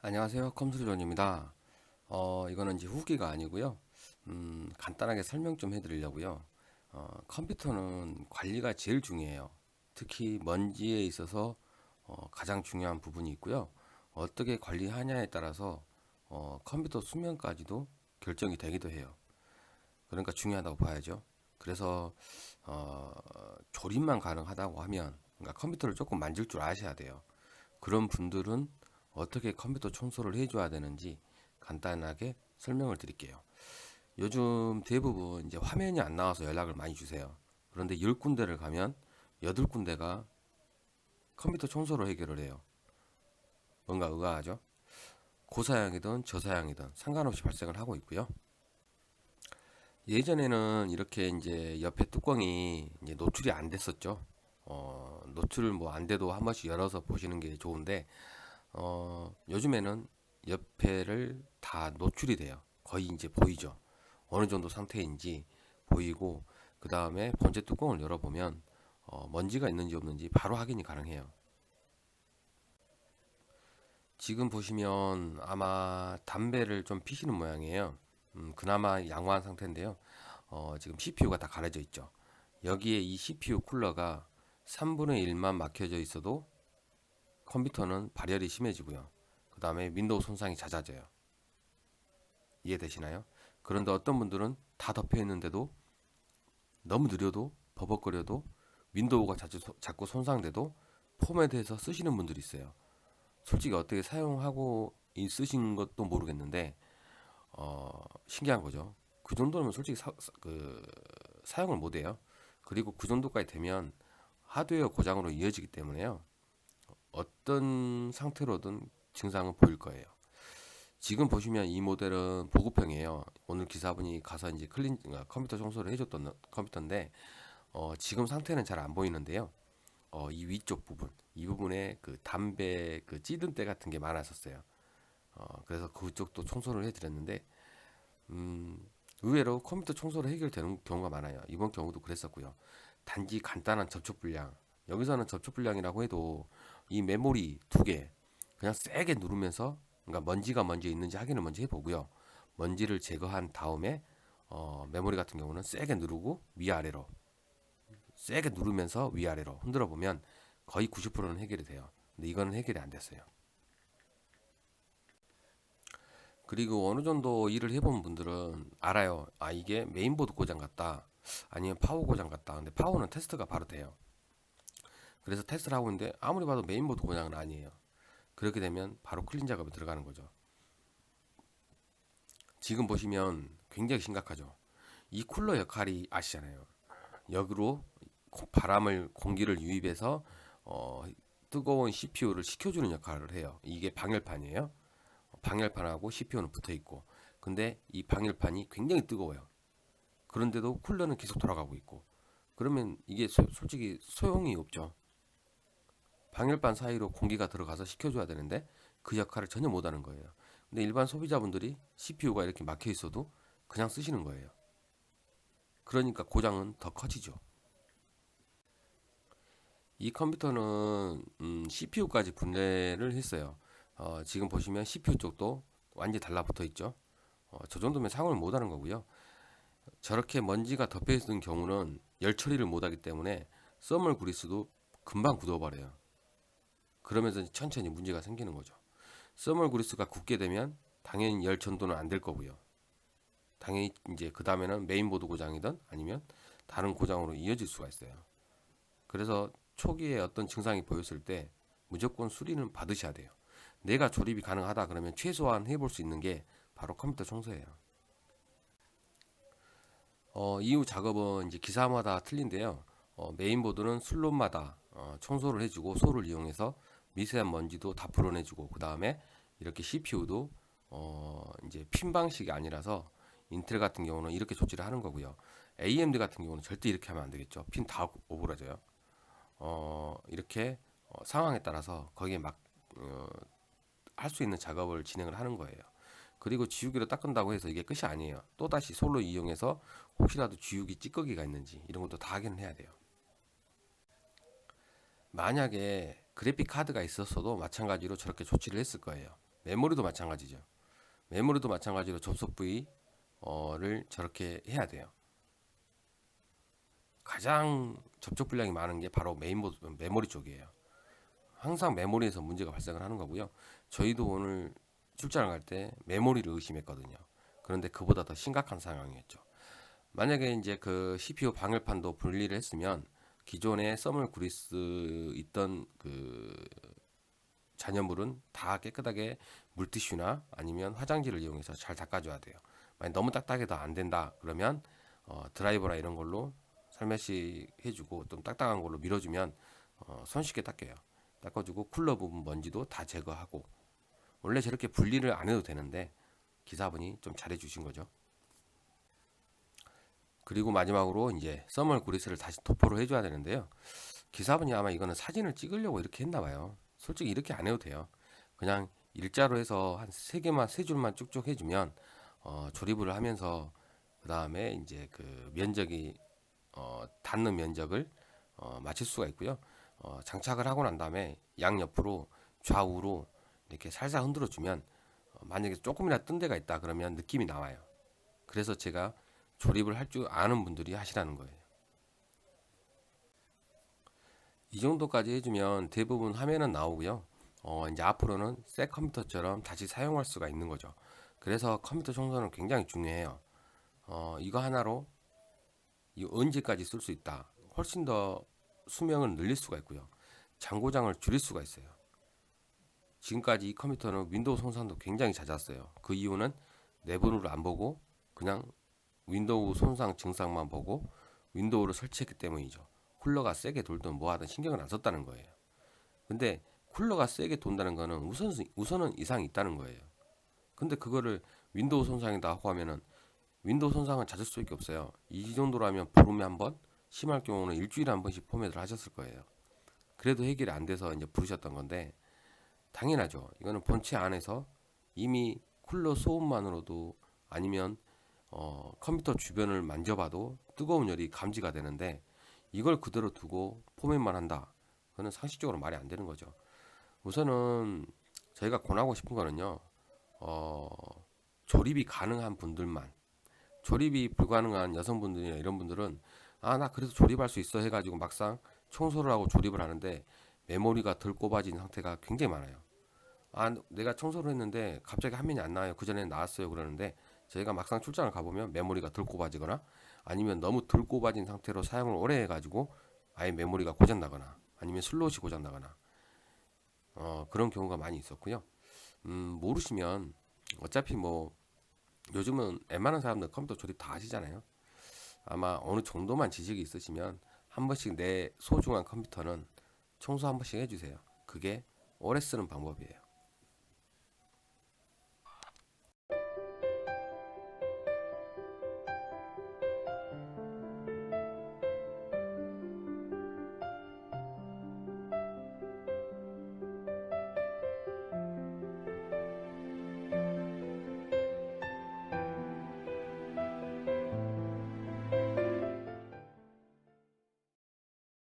안녕하세요. 컴퓨터존입니다. 이거는 이제 후기가 아니고요. 간단하게 설명 좀 해드리려고요. 컴퓨터는 관리가 제일 중요해요. 특히 먼지에 있어서 가장 중요한 부분이 있고요. 어떻게 관리하냐에 따라서 컴퓨터 수명까지도 결정이 되기도 해요. 그러니까 중요하다고 봐야죠. 그래서 조립만 가능하다고 하면, 그러니까 컴퓨터를 조금 만질 줄 아셔야 돼요. 그런 분들은 어떻게 컴퓨터 청소를 해줘야 되는지 간단하게 설명을 드릴게요. 요즘 대부분 이제 화면이 안 나와서 연락을 많이 주세요. 그런데 10군데를 가면 8군데가 컴퓨터 청소로 해결을 해요. 뭔가 의아하죠? 고사양이든 저사양이든 상관없이 발생을 하고 있고요. 예전에는 이렇게 이제 옆에 뚜껑이 이제 노출이 안 됐었죠. 노출 뭐 안 돼도 한 번씩 열어서 보시는 게 좋은데, 요즘에는 옆에를 다 노출이 돼요. 거의 이제 보이죠. 어느 정도 상태인지 보이고, 그 다음에 본체 뚜껑을 열어보면 먼지가 있는지 없는지 바로 확인이 가능해요. 지금 보시면 아마 담배를 좀 피시는 모양이에요. 그나마 양호한 상태인데요. 지금 CPU가 다 가려져 있죠. 여기에 이 CPU 쿨러가 3분의 1만 막혀져 있어도 컴퓨터는 발열이 심해지고요. 그 다음에 윈도우 손상이 잦아져요. 이해되시나요? 그런데 어떤 분들은 다 덮여 있는데도 너무 느려도 버벅거려도 윈도우가 자꾸 손상돼도 포맷해서 쓰시는 분들이 있어요. 솔직히 어떻게 사용하고 쓰신 것도 모르겠는데 신기한 거죠. 그 정도면 솔직히 사용을 못해요. 그리고 그 정도까지 되면 하드웨어 고장으로 이어지기 때문에요. 어떤 상태로든 증상은 보일 거예요. 지금 보시면 이 모델은 보급형이에요. 오늘 기사분이 가서 이제 컴퓨터 청소를 해줬던 컴퓨터인데, 지금 상태는 잘 안 보이는데요. 이 위쪽 부분, 이 부분에 그 담배 그 찌든 때 같은 게 많았었어요. 그래서 그쪽도 청소를 해드렸는데, 의외로 컴퓨터 청소로 해결되는 경우가 많아요. 이번 경우도 그랬었고요. 단지 간단한 접촉 불량. 여기서는 접촉 불량이라고 해도 이 메모리 두 개 그냥 세게 누르면서, 그러니까 먼지가 먼저 있는지 확인을 먼저 해보고요. 먼지를 제거한 다음에 메모리 같은 경우는 세게 누르고 위아래로 세게 누르면서 위아래로 흔들어 보면 거의 90%는 해결이 돼요. 근데 이거는 해결이 안 됐어요. 그리고 어느 정도 일을 해본 분들은 알아요. 아, 이게 메인보드 고장 같다. 아니면 파워 고장 같다. 근데 파워는 테스트가 바로 돼요. 그래서 테스트를 하고 있는데 아무리 봐도 메인보드 고장은 아니에요. 그렇게 되면 바로 클린 작업에 들어가는 거죠. 지금 보시면 굉장히 심각하죠. 이 쿨러 역할이 아시잖아요. 역으로 바람을 공기를 유입해서 어, 뜨거운 CPU를 식혀주는 역할을 해요. 이게 방열판이에요. 방열판하고 CPU는 붙어 있고, 근데 이 방열판이 굉장히 뜨거워요. 그런데도 쿨러는 계속 돌아가고 있고, 그러면 이게 솔직히 소용이 없죠. 방열판 사이로 공기가 들어가서 식혀줘야 되는데 그 역할을 전혀 못하는 거예요. 근데 일반 소비자분들이 CPU가 이렇게 막혀 있어도 그냥 쓰시는 거예요. 그러니까 고장은 더 커지죠. 이 컴퓨터는 CPU까지 분해를 했어요. 지금 보시면 CPU 쪽도 완전히 달라붙어 있죠. 저 정도면 사용을 못하는 거고요. 저렇게 먼지가 덮여 있는 경우는 열 처리를 못하기 때문에 써멀 그리스도 금방 굳어버려요. 그러면서 천천히 문제가 생기는 거죠. 써멀 그리스가 굳게 되면 당연히 열 전도는 안 될 거고요. 당연히 이제 그 다음에는 메인보드 고장이든 아니면 다른 고장으로 이어질 수가 있어요. 그래서 초기에 어떤 증상이 보였을 때 무조건 수리는 받으셔야 돼요. 내가 조립이 가능하다 그러면 최소한 해볼 수 있는 게 바로 컴퓨터 청소예요. 이후 작업은 이제 기사마다 틀린데요. 메인보드는 슬롯마다 청소를 해주고 소를 이용해서 미세한 먼지도 다 풀어내주고, 그 다음에 이렇게 CPU도 이제 핀 방식이 아니라서 인텔 같은 경우는 이렇게 조치를 하는 거고요. AMD 같은 경우는 절대 이렇게 하면 안 되겠죠. 핀 다 오그라져요. 이렇게 상황에 따라서 거기에 막 할 수 있는 작업을 진행을 하는 거예요. 그리고 지우개로 닦은다고 해서 이게 끝이 아니에요. 또다시 솔로 이용해서 혹시라도 지우개 찌꺼기가 있는지 이런 것도 다 확인을 해야 돼요. 만약에 그래픽 카드가 있었어도 마찬가지로 저렇게 조치를 했을 거예요. 메모리도 마찬가지죠. 메모리도 마찬가지로 접속 부위를 저렇게 해야 돼요. 가장 접촉 분량이 많은 게 바로 메모리 쪽이에요. 항상 메모리에서 문제가 발생을 하는 거고요. 저희도 오늘 출장을 갈 때 메모리를 의심했거든요. 그런데 그보다 더 심각한 상황이었죠. 만약에 이제 그 CPU 방열판도 분리를 했으면 기존에 써멀 그리스 있던 그 잔여물은 다 깨끗하게 물티슈나 아니면 화장지를 이용해서 잘 닦아줘야 돼요. 만약 너무 딱딱해도 안 된다 그러면 드라이버나 이런 걸로 살며시 해주고 좀 딱딱한 걸로 밀어주면 손쉽게 닦여요. 닦아주고 쿨러 부분 먼지도 다 제거하고 원래 저렇게 분리를 안 해도 되는데 기사분이 좀 잘해 주신 거죠. 그리고 마지막으로 이제 써멀 그리스를 다시 도포를 해줘야 되는데요. 기사분이 아마 이거는 사진을 찍으려고 이렇게 했나 봐요. 솔직히 이렇게 안 해도 돼요. 그냥 일자로 해서 한 세 줄만 쭉쭉 해주면 조립을 하면서 그 다음에 이제 그 면적이 닿는 면적을 맞출 수가 있고요. 장착을 하고 난 다음에 양옆으로 좌우로 이렇게 살살 흔들어 주면 만약에 조금이나 뜬 데가 있다 그러면 느낌이 나와요. 그래서 제가 조립을 할 줄 아는 분들이 하시라는 거예요. 이 정도까지 해주면 대부분 화면은 나오고요. 이제 앞으로는 새 컴퓨터처럼 다시 사용할 수가 있는 거죠. 그래서 컴퓨터 청소는 굉장히 중요해요. 이거 하나로 언제까지 쓸 수 있다. 훨씬 더 수명을 늘릴 수가 있고요. 잔고장을 줄일 수가 있어요. 지금까지 이 컴퓨터는 윈도우 손상도 굉장히 잦았어요. 그 이유는 내부를 안 보고 그냥 윈도우 손상 증상만 보고 윈도우를 설치했기 때문이죠. 쿨러가 세게 돌든 뭐하든 신경을 안 썼다는 거예요. 근데 쿨러가 세게 돈다는 거는 우선은 이상이 있다는 거예요. 근데 그거를 윈도우 손상이다 하고 하면은 윈도우 손상은 잦을 수밖에 없어요. 이 정도라면 보름에 한 번, 심할 경우는 일주일에 한 번씩 포맷을 하셨을 거예요. 그래도 해결이 안 돼서 이제 부르셨던 건데 당연하죠. 이거는 본체 안에서 이미 쿨러 소음만으로도 아니면 컴퓨터 주변을 만져봐도 뜨거운 열이 감지가 되는데 이걸 그대로 두고 포맷만 한다. 그거는 상식적으로 말이 안 되는 거죠. 우선은 저희가 권하고 싶은 거는요. 조립이 가능한 분들만 조립이 불가능한 여성분들이나 이런 분들은 나 그래도 조립할 수 있어 해가지고 막상 청소를 하고 조립을 하는데 메모리가 덜 꼽아진 상태가 굉장히 많아요. 내가 청소를 했는데 갑자기 화면이 안 나와요. 그전에 나왔어요. 그러는데 저희가 막상 출장을 가보면 메모리가 덜 꼽아지거나 아니면 너무 덜 꼽아진 상태로 사용을 오래 해가지고 아예 메모리가 고장나거나 아니면 슬롯이 고장나거나 그런 경우가 많이 있었고요. 모르시면 어차피 뭐 요즘은 웬만한 사람들 컴퓨터 조립 다 하시잖아요. 아마 어느 정도만 지식이 있으시면 한 번씩 내 소중한 컴퓨터는 청소 한 번씩 해주세요. 그게 오래 쓰는 방법이에요.